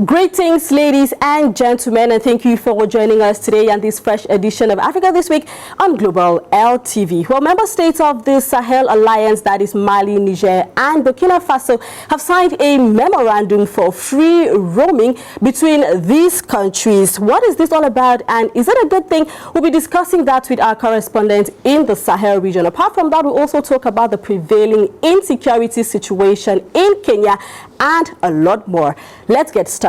Greetings, ladies and gentlemen, and thank you for joining us today on this fresh edition of Africa This Week on Global LTV. Well, member states of the Sahel Alliance, that is Mali, Niger, and Burkina Faso, have signed a memorandum for free roaming between these countries. What is this all about, and is it a good thing? We'll be discussing that with our correspondent in the Sahel region. Apart from that, we'll also talk about the prevailing insecurity situation in Kenya and a lot more. Let's get started.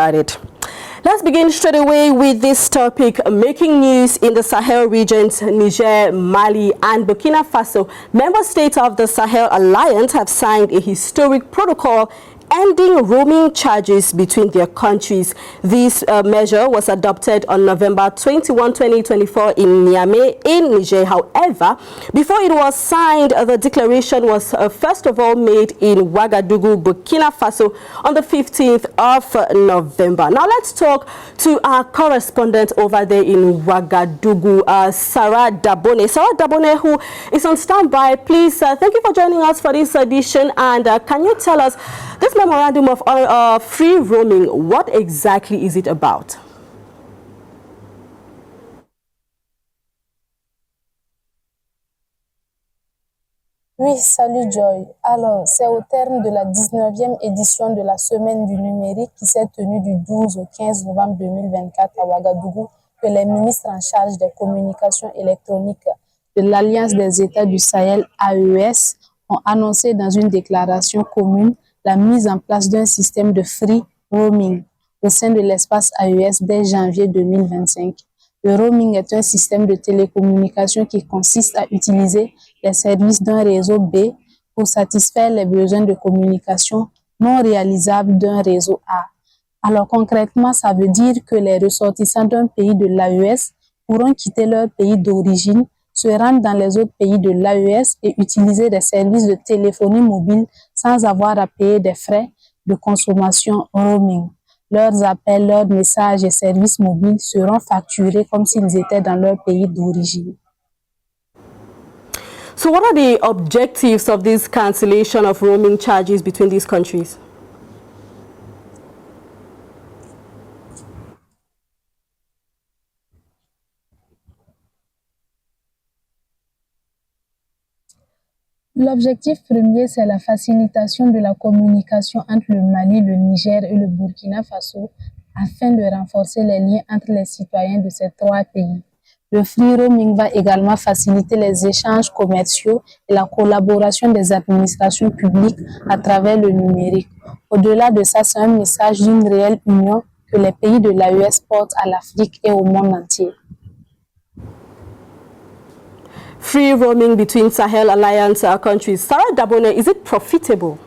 Let's begin straight away with this topic. Making news in the Sahel regions, Niger, Mali, and Burkina Faso. Member states of the Sahel Alliance have signed a historic protocol ending roaming charges between their countries. This measure was adopted on November 21, 2024 in Niamey in Niger. However, before it was signed, the declaration was first of all made in Ouagadougou, Burkina Faso on the 15th of November. Now let's talk to our correspondent over there in Ouagadougou, Sarah Dabone. Sarah Dabone, who is on standby. Please, thank you for joining us for this edition, and can you tell us this memorandum of free roaming, what exactly is it about? Oui, salut Joy. Alors, c'est au terme de la 19e édition de la Semaine du numérique qui s'est tenue du 12 au 15 novembre 2024 à Ouagadougou que les ministres en charge des communications électroniques de l'Alliance des États du Sahel, AES, ont annoncé dans une déclaration commune la mise en place d'un système de free roaming au sein de l'espace AES dès janvier 2025. Le roaming est un système de télécommunication qui consiste à utiliser les services d'un réseau B pour satisfaire les besoins de communication non réalisables d'un réseau A. Alors concrètement, ça veut dire que les ressortissants d'un pays de l'AES pourront quitter leur pays d'origine, se rendre dans les autres pays de l'AES et utiliser des services de téléphonie mobile sans avoir à payer des frais de consommation roaming. Leurs appels, leurs messages et services mobiles seront facturés comme s'ils étaient dans leur pays d'origine. So what are the objectives of this cancellation of roaming charges between these countries? L'objectif premier, c'est la facilitation de la communication entre le Mali, le Niger et le Burkina Faso afin de renforcer les liens entre les citoyens de ces trois pays. Le free roaming va également faciliter les échanges commerciaux et la collaboration des administrations publiques à travers le numérique. Au-delà de ça, c'est un message d'une réelle union que les pays de l'AES portent à l'Afrique et au monde entier. Free roaming between Sahel Alliance countries. Sarah Dabone, is it profitable?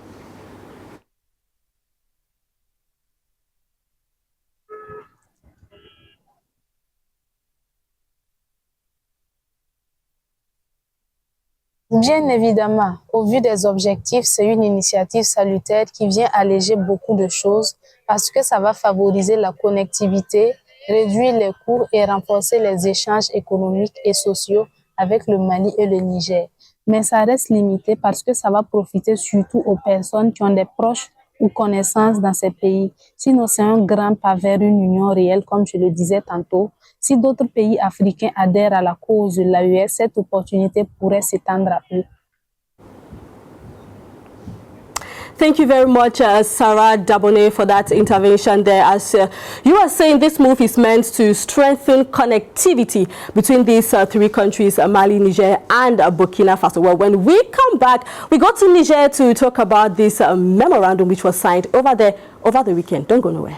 Bien évidemment, au vu des objectifs, c'est une initiative salutaire qui vient alléger beaucoup de choses parce que ça va favoriser la connectivité, réduire les coûts et renforcer les échanges économiques et sociaux avec le Mali et le Niger. Mais ça reste limité parce que ça va profiter surtout aux personnes qui ont des proches ou connaissances dans ces pays. Sinon, c'est un grand pas vers une union réelle, comme je le disais tantôt. Si d'autres pays africains adhèrent à la cause de l'AES, cette opportunité pourrait s'étendre à eux. Thank you very much, Sarah Dabone, for that intervention there. As you are saying, this move is meant to strengthen connectivity between these three countries, Mali, Niger, and Burkina Faso. Well, when we come back, we go to Niger to talk about this memorandum which was signed over there over the weekend. Don't go nowhere.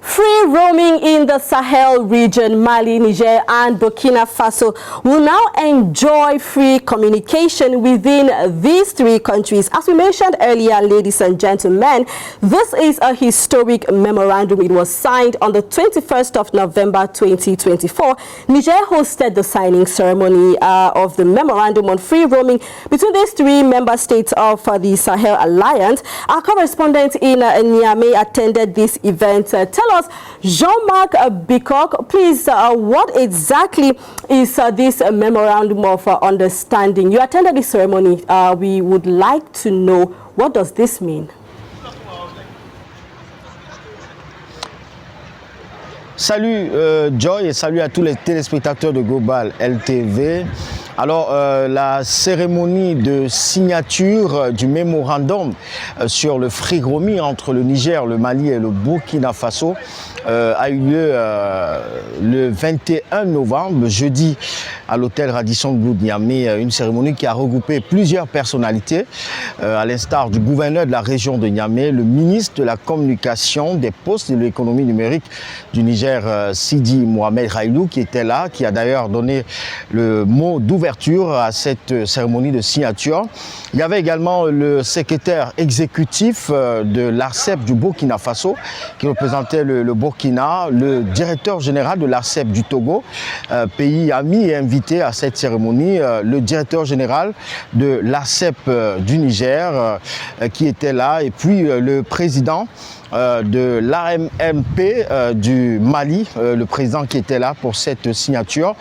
Free roaming in the Sahel region, Mali, Niger, and Burkina Faso will now enjoy free communication within these three countries. As we mentioned earlier, ladies and gentlemen, this is a historic memorandum. It was signed on the 21st of November 2024. Niger hosted the signing ceremony of the memorandum on free roaming between these three member states of the Sahel Alliance. Our correspondent in Niamey attended this event. Tell us, Jean-Marc Bicock, please, what exactly is this memorandum of understanding? You attended the ceremony. We would like to know, what does this mean? Salut Joy et salut à tous les téléspectateurs de Global LTV. Alors, la cérémonie de signature du mémorandum sur le frigomi entre le Niger, le Mali et le Burkina Faso a eu lieu le 21 novembre, jeudi, à l'hôtel Radisson Blu de Niamey, une cérémonie qui a regroupé plusieurs personnalités, à l'instar du gouverneur de la région de Niamey, le ministre de la Communication, des Postes et de l'économie numérique du Niger, Sidi Mohamed Railou, qui était là, qui a d'ailleurs donné le mot d'ouverture à cette cérémonie de signature. Il y avait également le secrétaire exécutif de l'ARCEP du Burkina Faso, qui représentait le Burkina, le directeur général de l'ARCEP du Togo, pays ami et invité à cette cérémonie, le directeur général de l'ARCEP du Niger, qui était là, et puis le président de l'AMMP du Mali, le président qui était là pour cette signature.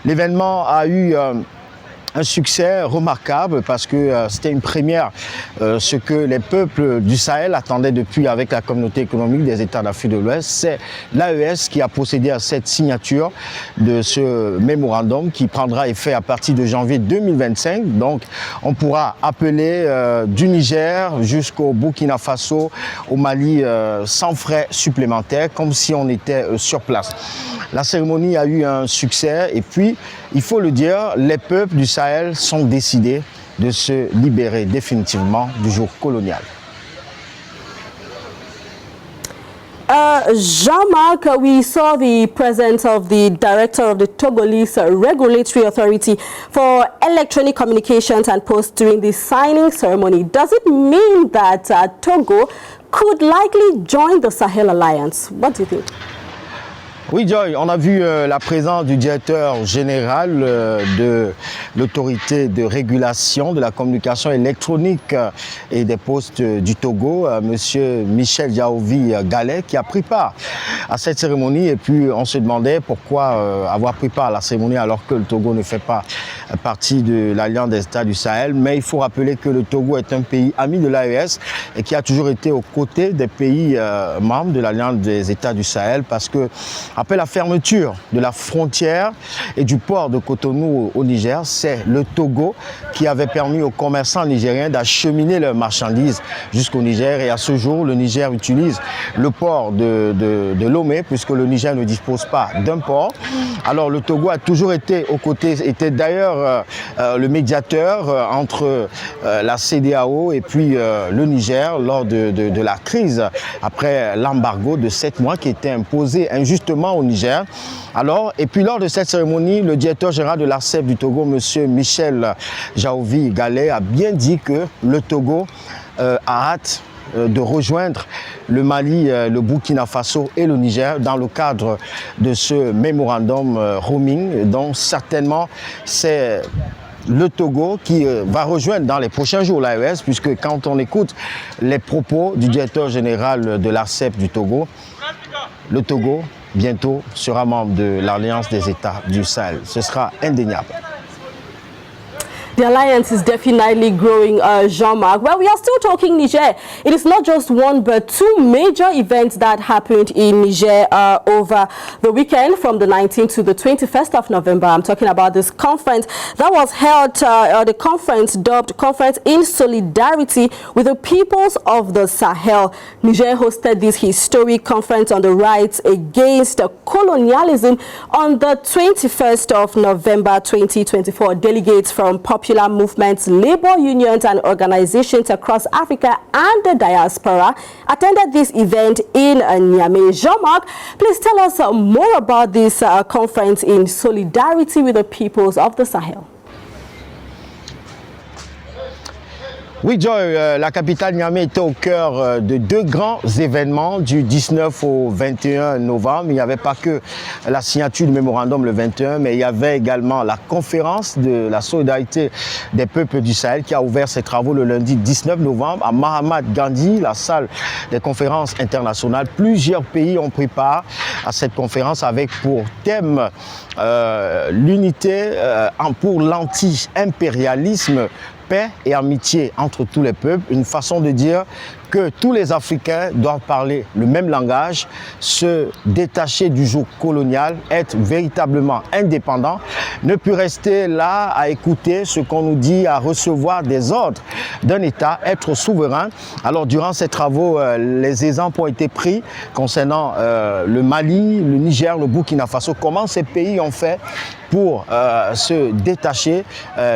L'événement a eu un succès remarquable parce que c'était une première, ce que les peuples du Sahel attendaient depuis avec la communauté économique des États d'Afrique de l'Ouest. C'est l'AES qui a procédé à cette signature de ce mémorandum qui prendra effet à partir de janvier 2025. Donc on pourra appeler du Niger jusqu'au Burkina Faso, au Mali, sans frais supplémentaires, comme si on était sur place. La cérémonie a eu un succès et puis, il faut le dire, les peuples du Sahel sont décidés de se libérer définitivement du joug colonial. Jean-Marc, we saw the presence of the director of the Togolese Regulatory Authority for Electronic Communications and Posts during the signing ceremony. Does it mean that Togo could likely join the Sahel Alliance? What do you think? Oui, Joy, on a vu la présence du directeur général de l'autorité de régulation de la communication électronique et des postes du Togo, monsieur Michel Yaovi Gallet, qui a pris part à cette cérémonie. Et puis, on se demandait pourquoi avoir pris part à la cérémonie alors que le Togo ne fait pas partie de l'Alliance des États du Sahel. Mais il faut rappeler que le Togo est un pays ami de l'AES et qui a toujours été aux côtés des pays membres de l'Alliance des États du Sahel parce que après la fermeture de la frontière et du port de Cotonou au Niger, c'est le Togo qui avait permis aux commerçants nigériens d'acheminer leurs marchandises jusqu'au Niger. Et à ce jour, le Niger utilise le port de Lomé puisque le Niger ne dispose pas d'un port. Alors le Togo a toujours été aux côtés, était d'ailleurs le médiateur entre la CEDEAO et puis le Niger lors de la crise après l'embargo de 7 mois qui était imposé injustement au Niger. Alors, et puis lors de cette cérémonie, le directeur général de l'ARCEP du Togo, M. Michel Yaovi Gallet, a bien dit que le Togo a hâte de rejoindre le Mali, le Burkina Faso et le Niger dans le cadre de ce mémorandum roaming. Donc certainement, c'est le Togo qui va rejoindre dans les prochains jours l'AES, puisque quand on écoute les propos du directeur général de l'ARCEP du Togo, le Togo bientôt sera membre de l'Alliance des États du Sahel. Ce sera indéniable. The alliance is definitely growing, Jean-Marc. Well, we are still talking Niger. It is not just one, but two major events that happened in Niger over the weekend from the 19th to the 21st of November. I'm talking about this conference that was held, the conference dubbed Conference in Solidarity with the Peoples of the Sahel. Niger hosted this historic conference on the rights against colonialism on the 21st of November 2024. Delegates from popular movements, labor unions and organizations across Africa and the diaspora attended this event in Niamey. Jean-Marc, please tell us more about this conference in solidarity with the peoples of the Sahel. Oui, Joy, la capitale Niamey était au cœur de deux grands événements du 19 au 21 novembre. Il n'y avait pas que la signature du mémorandum le 21, mais il y avait également la conférence de la solidarité des peuples du Sahel qui a ouvert ses travaux le lundi 19 novembre à Mahatma Gandhi, la salle des conférences internationales. Plusieurs pays ont pris part à cette conférence avec pour thème l'unité pour l'anti-impérialisme, paix et amitié entre tous les peuples, une façon de dire que tous les Africains doivent parler le même langage, se détacher du joug colonial, être véritablement indépendants, ne plus rester là à écouter ce qu'on nous dit, à recevoir des ordres d'un État, être souverain. Alors durant ces travaux, les exemples ont été pris concernant le Mali, le Niger, le Burkina Faso, comment ces pays ont fait pour se détacher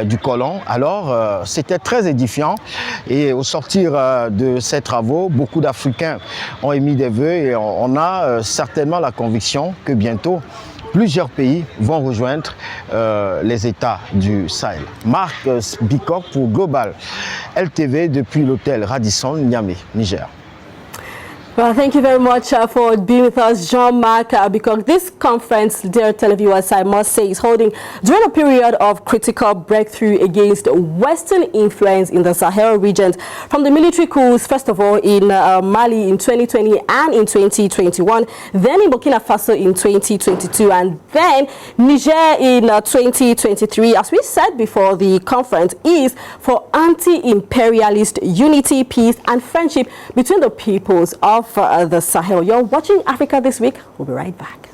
du colon. Alors c'était très édifiant et au sortir de ces travaux, beaucoup d'Africains ont émis des vœux et on a certainement la conviction que bientôt plusieurs pays vont rejoindre les États du Sahel. Marc Bicok pour Global LTV depuis l'hôtel Radisson, Niamey, Niger. Well, thank you very much for being with us, Jean-Marc, because this conference, dear televiewers, I must say, is holding during a period of critical breakthrough against Western influence in the Sahel regions, from the military coups, first of all, in Mali in 2020 and in 2021, then in Burkina Faso in 2022, and then Niger in 2023. As we said before, the conference is for anti-imperialist unity, peace, and friendship between the peoples of the Sahel. You're watching Africa This Week. We'll be right back.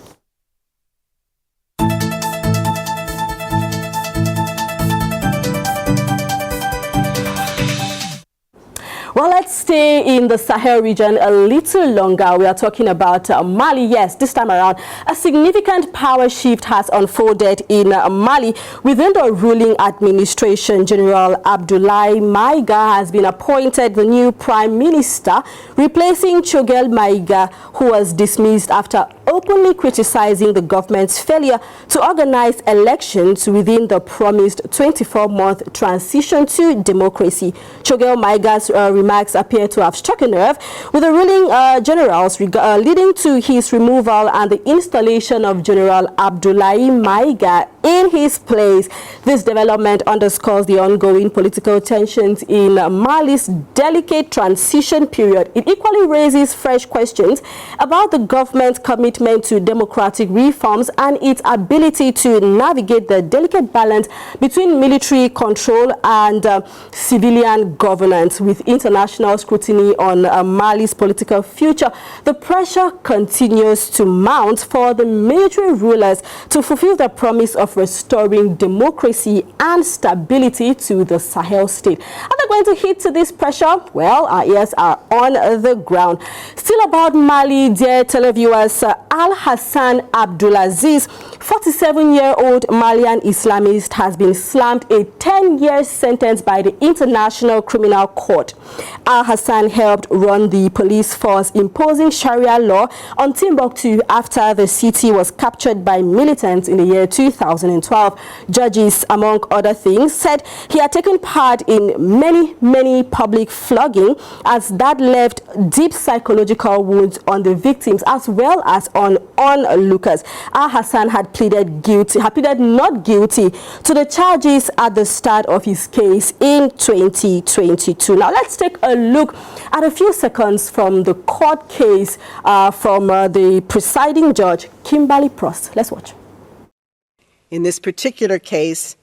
Well, let's stay in the Sahel region a little longer. We are talking about Mali. Yes, this time around, a significant power shift has unfolded in Mali. Within the ruling administration, General Abdoulaye Maïga has been appointed the new prime minister, replacing Choguel Maïga, who was dismissed after openly criticizing the government's failure to organize elections within the promised 24-month transition to democracy. Choguel Maïga's remarks appear to have struck a nerve with the ruling generals, leading to his removal and the installation of General Abdoulaye Maïga in his place. This development underscores the ongoing political tensions in Mali's delicate transition period. It equally raises fresh questions about the government's commitment to democratic reforms and its ability to navigate the delicate balance between military control and civilian governance. With international scrutiny on Mali's political future, the pressure continues to mount for the military rulers to fulfill the promise of restoring democracy and stability to the Sahel state. Are they going to hit to this pressure? Well, our ears are on the ground. Still about Mali, dear televiewers, Al-Hassan Abdulaziz, 47-year-old Malian Islamist, has been slammed a 10-year sentence by the International Criminal Court. Al-Hassan helped run the police force imposing Sharia law on Timbuktu after the city was captured by militants in the year 2012. Judges, among other things, said he had taken part in many public flogging, as that left deep psychological wounds on the victims as well as on onlookers. Al-Hassan had pleaded not guilty to the charges at the start of his case in 2022. Now let's take a look at a few seconds from the court case from the presiding judge, Kimberly Prost. Let's watch. In this particular case,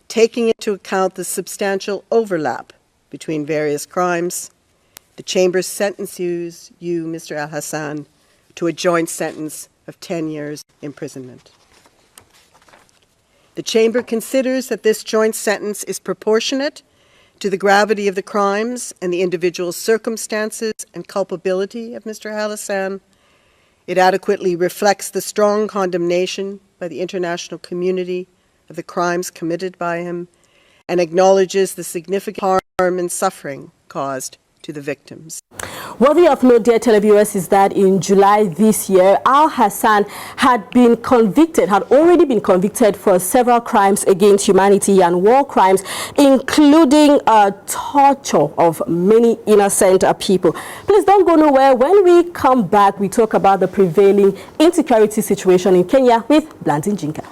taking into account the substantial overlap between various crimes, the Chamber sentences you, Mr. Al-Hassan, to a joint sentence of 10 years imprisonment. The Chamber considers that this joint sentence is proportionate to the gravity of the crimes and the individual circumstances and culpability of Mr. Al-Hassan. It adequately reflects the strong condemnation by the international community of the crimes committed by him and acknowledges the significant harm and suffering caused to the victims. Worthy of note, dear televiewers, is that in July this year, Al Hassan had already been convicted for several crimes against humanity and war crimes, including torture of many innocent people. Please don't go nowhere. When we come back, we talk about the prevailing insecurity situation in Kenya with Blantin Jinka.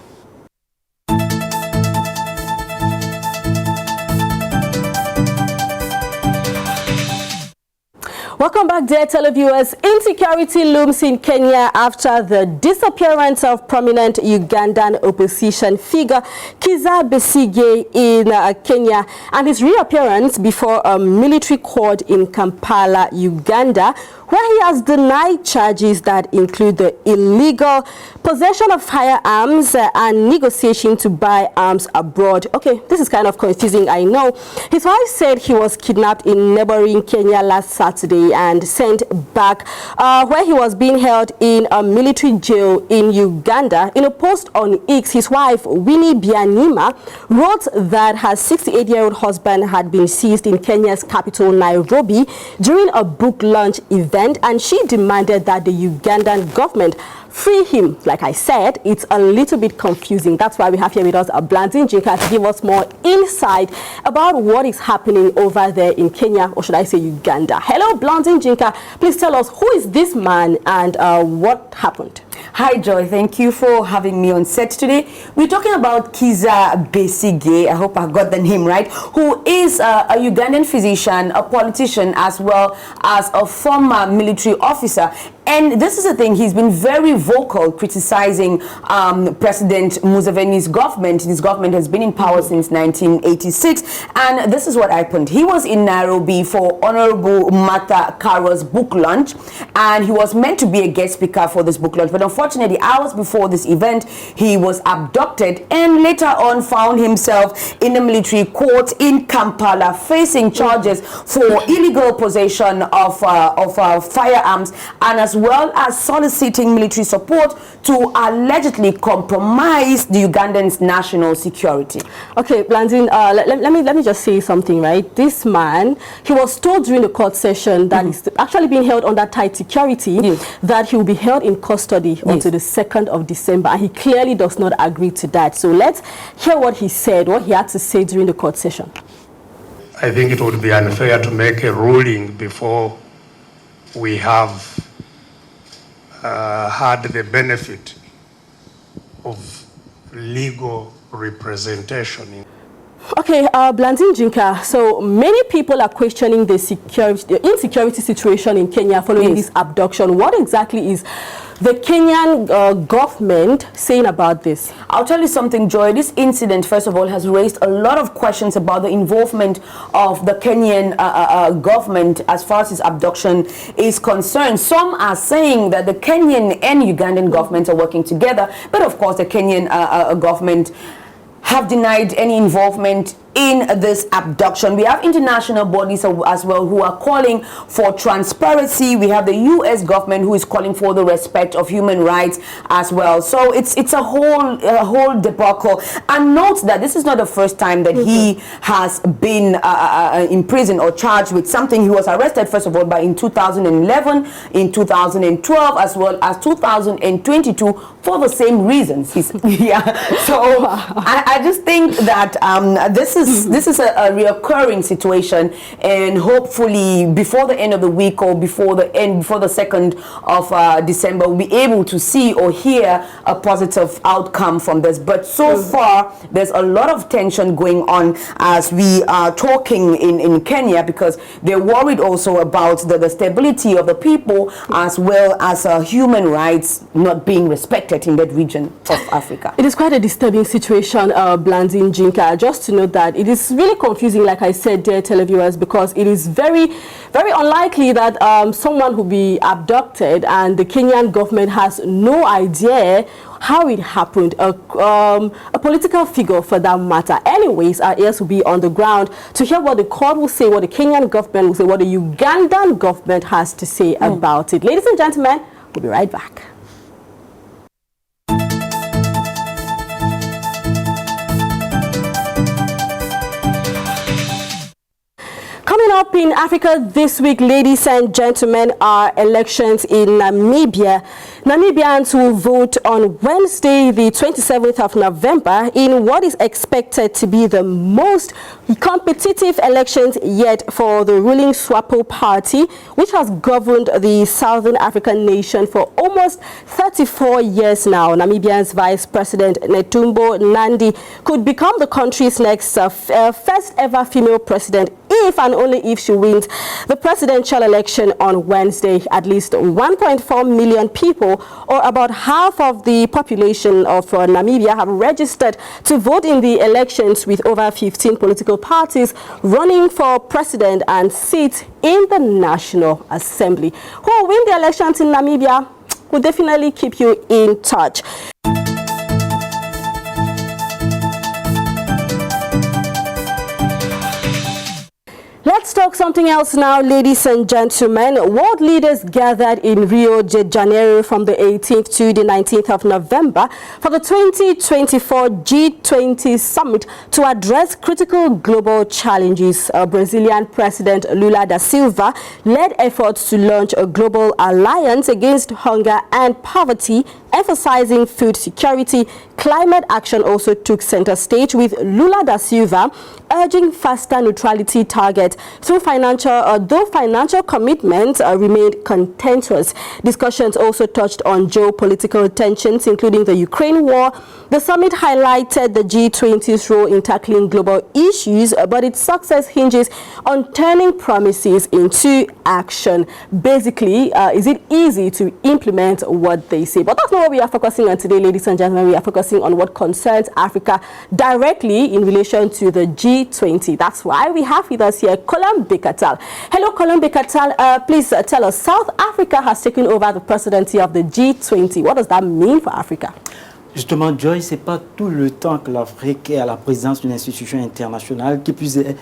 Welcome back, dear televiewers. Insecurity looms in Kenya after the disappearance of prominent Ugandan opposition figure Kizza Besigye in Kenya and his reappearance before a military court in Kampala, Uganda, where he has denied charges that include the illegal possession of firearms and negotiation to buy arms abroad. Okay, this is kind of confusing, I know. His wife said he was kidnapped in neighboring Kenya last Saturday and sent back where he was being held in a military jail in Uganda. In a post on X, his wife, Winnie Bianima, wrote that her 68-year-old husband had been seized in Kenya's capital, Nairobi, during a book launch event, and she demanded that the Ugandan government free him. Like I said, it's a little bit confusing. That's why we have here with us Blantin Jinka to give us more insight about what is happening over there in Kenya, or should I say Uganda. Hello, Blantin Jinka. Please tell us, who is this man and what happened? Hi, Joy. Thank you for having me on set today. We're talking about Kizza Besigye, I hope I got the name right, who is a Ugandan physician, a politician, as well as a former military officer. And this is the thing, he's been very vocal criticizing President Museveni's government. His government has been in power since 1986. And this is what happened. He was in Nairobi for Honorable Martha Karwa's book launch. And he was meant to be a guest speaker for this book launch. But unfortunately, hours before this event, he was abducted and later on found himself in a military court in Kampala, facing charges for illegal possession of firearms and as well as soliciting military support to allegedly compromise the Ugandan's national security. Okay, Blantin, let me just say something, right? This man, he was told during the court session that he's actually being held under tight security, that he will be held in custody until the 2nd of December, and he clearly does not agree to that. So let's hear what he said, what he had to say during the court session. I think it would be unfair to make a ruling before we have had the benefit of legal representation. Okay, Blantin Jinka, so many people are questioning the insecurity situation in Kenya following this abduction. What exactly is the Kenyan government saying about this? I'll tell you something, Joy. This incident, first of all, has raised a lot of questions about the involvement of the Kenyan government as far as this abduction is concerned. Some are saying that the Kenyan and Ugandan governments are working together, but of course the Kenyan government have denied any involvement in this abduction. We have international bodies as well who are calling for transparency. We have the U.S. government who is calling for the respect of human rights as well. So it's a whole debacle. And note that this is not the first time that he has been imprisoned or charged with something. He was arrested, first of all, in 2011, in 2012, as well as 2022 for the same reasons. So I just think that this is a reoccurring situation, and hopefully before the end of the week or before the 2nd of December, we'll be able to see or hear a positive outcome from this. But so far, there's a lot of tension going on as we are talking in Kenya, because they're worried also about the stability of the people as well as human rights not being respected in that region of Africa. It is quite a disturbing situation, Blantin Jinka. Just to note that it is really confusing, like I said, dear televiewers, because it is very, very unlikely that someone will be abducted and the Kenyan government has no idea how it happened, a political figure for that matter. Anyways, our ears will be on the ground to hear what the court will say, what the Kenyan government will say, what the Ugandan government has to say about it. Ladies and gentlemen, we'll be right back. Coming up in Africa this week, ladies and gentlemen, are elections in Namibia. Namibians will vote on Wednesday, the 27th of November, in what is expected to be the most competitive elections yet for the ruling SWAPO party, which has governed the Southern African nation for almost 34 years now. Namibia's Vice President Netumbo Nandi could become the country's next first ever female president if and only if she wins the presidential election on Wednesday. At least 1.4 million people, or about half of the population of Namibia, have registered to vote in the elections, with over 15 political parties running for president and seats in the National Assembly. Who will win the elections in Namibia? We'll definitely keep you in touch. Let's talk something else now, ladies and gentlemen. World leaders gathered in Rio de Janeiro from the 18th to the 19th of November for the 2024 G20 summit to address critical global challenges. Brazilian President Lula da Silva led efforts to launch a global alliance against hunger and poverty, emphasizing food security. Climate action also took center stage, with Lula da Silva urging faster neutrality targets though financial commitments remained contentious. Discussions also touched on geopolitical tensions, including the Ukraine war. The summit highlighted the G20's role in tackling global issues, but its success hinges on turning promises into action. Basically, is it easy to implement what they say? But that's not what we are focusing on today, ladies and gentlemen. We are focusing on what concerns Africa directly in relation to the G20. That's why we have with us here Colin Bekatal. Hello, Colin Bekatal. Please tell us, South Africa has taken over the presidency of the G20. What does that mean for Africa? Justement, Joy, ce n'est pas tout le temps que l'Afrique est à la présidence d'une institution internationale, qui puisse être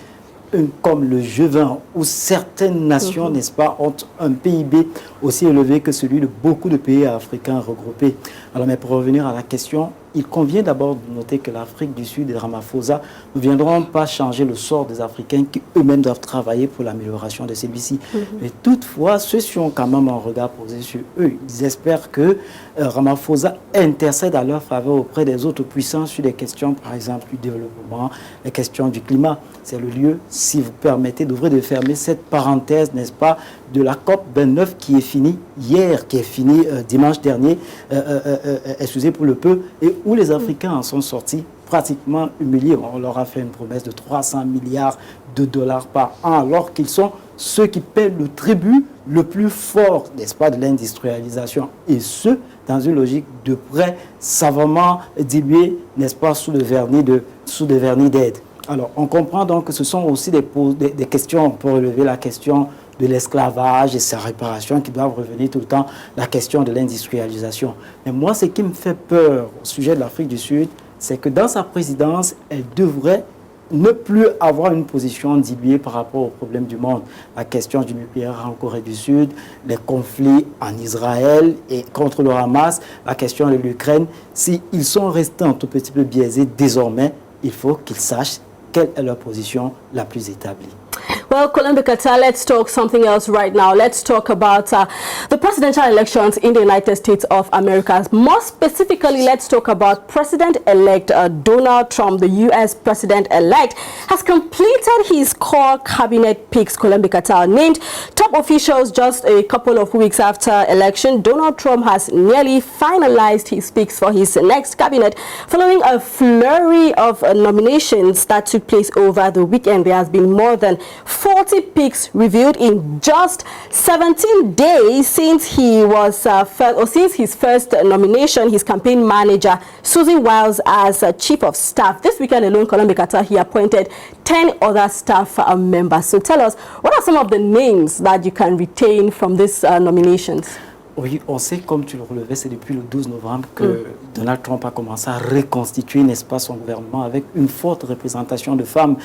comme le G20, où certaines nations, n'est-ce pas, ont un PIB aussi élevé que celui de beaucoup de pays africains regroupés. Alors, mais pour revenir à la question, il convient d'abord de noter que l'Afrique du Sud et Ramaphosa ne viendront pas changer le sort des Africains qui eux-mêmes doivent travailler pour l'amélioration de celui-ci. Mais toutefois, ceux-ci ont quand même un regard posé sur eux. Ils espèrent que Ramaphosa intercède à leur faveur auprès des autres puissances sur des questions, par exemple, du développement, les questions du climat. C'est le lieu, si vous permettez, d'ouvrir et de fermer cette parenthèse, n'est-ce pas, de la COP 29 qui est finie hier, qui est finie dimanche dernier, excusez pour le peu, et où les Africains en sont sortis pratiquement humiliés. On leur a fait une promesse de 300 milliards de dollars par an, alors qu'ils sont ceux qui paient le tribut le plus fort, n'est-ce pas, de l'industrialisation. Et ce, dans une logique de prêt savamment dilué, n'est-ce pas, sous le vernis d'aide. Alors, on comprend donc que ce sont aussi des questions, on peut relever la question de l'esclavage et sa réparation qui doivent revenir tout le temps, la question de l'industrialisation. Mais moi, ce qui me fait peur au sujet de l'Afrique du Sud, c'est que dans sa présidence, elle devrait ne plus avoir une position diluée par rapport aux problèmes du monde. La question du nucléaire en Corée du Sud, les conflits en Israël et contre le Hamas, la question de l'Ukraine. S'ils sont restés un tout petit peu biaisés désormais, il faut qu'ils sachent quelle est leur position la plus établie. Well, Colin Bekatal, let's talk something else right now. Let's talk about the presidential elections in the United States of America. More specifically, let's talk about President-elect Donald Trump. The U.S. President-elect has completed his core cabinet picks. Colin Bekatal named top officials just a couple of weeks after election. Donald Trump has nearly finalized his picks for his next cabinet following a flurry of nominations that took place over the weekend. There has been more than 40 picks revealed in just 17 days since he was since his first nomination. His campaign manager Susan Wiles as chief of staff. This weekend alone, Colin Bekatal, he appointed 10 other staff members. So tell us, what are some of the names that you can retain from these nominations? Oui, on sait, comme tu le relevais, c'est depuis le 12 novembre que Donald Trump a commencé à reconstituer, n'est-ce pas, son gouvernement avec une forte représentation de femmes.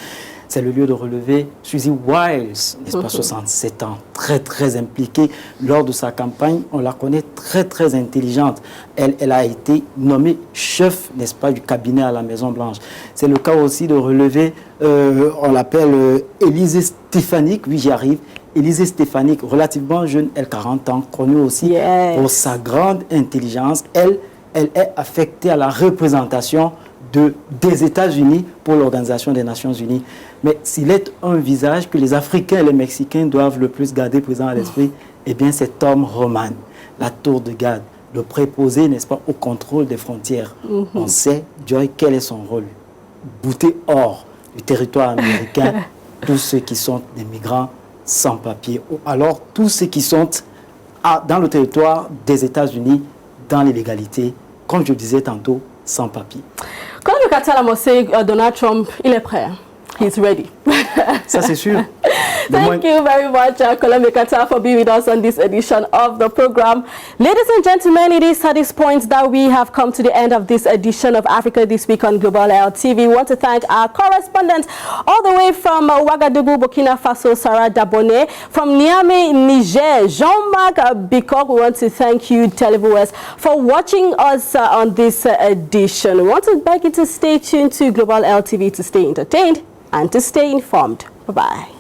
C'est le lieu de relever Suzy Wiles, n'est-ce pas, 67 ans, très impliquée lors de sa campagne. On la connaît très intelligente. Elle a été nommée chef, n'est-ce pas, du cabinet à la Maison-Blanche. C'est le cas aussi de relever, on l'appelle Élysée Stefanik, oui j'y arrive, Élysée Stefanik, relativement jeune, elle 40 ans, connue aussi pour sa grande intelligence. Elle est affectée à la représentation des États-Unis pour l'Organisation des Nations Unies. Mais s'il est un visage que les Africains et les Mexicains doivent le plus garder présent à l'esprit, eh bien c'est Tom Roman, la tour de garde, le préposé, n'est-ce pas, au contrôle des frontières. On sait, Joy, quel est son rôle. Bouter hors du territoire américain tous ceux qui sont des migrants sans papier, ou alors tous ceux qui sont dans le territoire des États-Unis dans l'illégalité, comme je disais tantôt, sans papier. Quand le Qatar a annoncé Donald Trump, il est prêt. He's ready. Ça, c'est sûr. Thank you very much, Columbia Qatar, for being with us on this edition of the program. Ladies and gentlemen, it is at this point that we have come to the end of this edition of Africa This Week on Global LTV. We want to thank our correspondents all the way from Ouagadougou, Burkina Faso, Sarah Dabone, from Niamey, Niger, Jean-Marc Bicok. We want to thank you, televiewers, for watching us on this edition. We want to beg you to stay tuned to Global LTV to stay entertained and to stay informed. Bye-bye.